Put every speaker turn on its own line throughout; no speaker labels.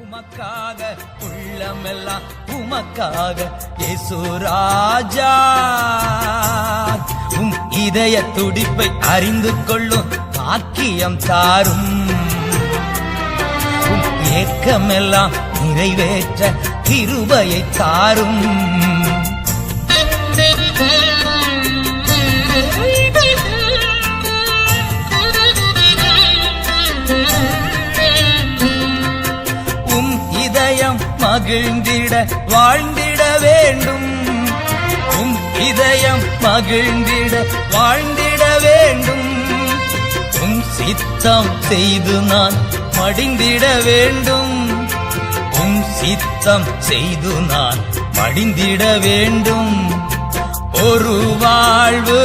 உமக்காக உள்ளமெல்லாம் உமக்காக இயேசு ராஜா. இதய துடிப்பை அறிந்து கொள்ளும் பாக்கியம் தாரும். ஏக்கமெல்லாம் நிறைவேற்ற கிருபையை தாரும். இதயம் மகிழ்ந்திட வாழ்ந்திட வேண்டும். இதயம் மகிழ்ந்திட வாழ்ந்திட வேண்டும். சித்தம் செய்து நான் மடிந்திட வேண்டும். சித்தம் செய்து நான் மடிந்திட வேண்டும். ஒரு வாழ்வு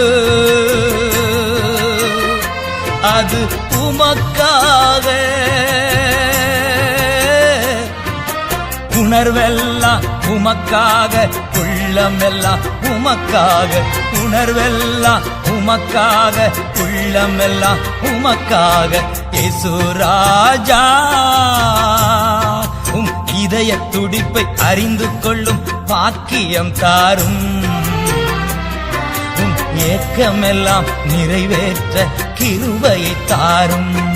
அது உமக்காக. உணர்வெல்லாம் உமக்காக, உள்ளமெல்லாம் உமக்காக. உணர்வெல்லாம் உமக்காக, உள்ளமெல்லாம் உமக்காக இயேசு ராஜா. இதய துடிப்பை அறிந்து கொள்ளும் பாக்கியம் தாரும். ஏக்கமெல்லாம் நிறைவேற்ற கிருபையை தாரும்.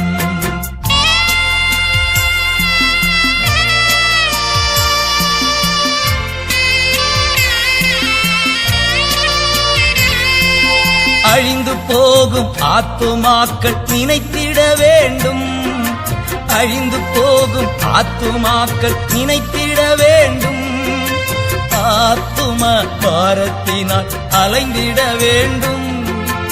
அழிந்து போகும் ஆத்துமாக்கள் நினைத்திட வேண்டும். அழிந்து போகும் ஆத்துமாக்கள் நினைத்திட வேண்டும். ஆத்தும பாரத்தினால் அலைந்திட வேண்டும்.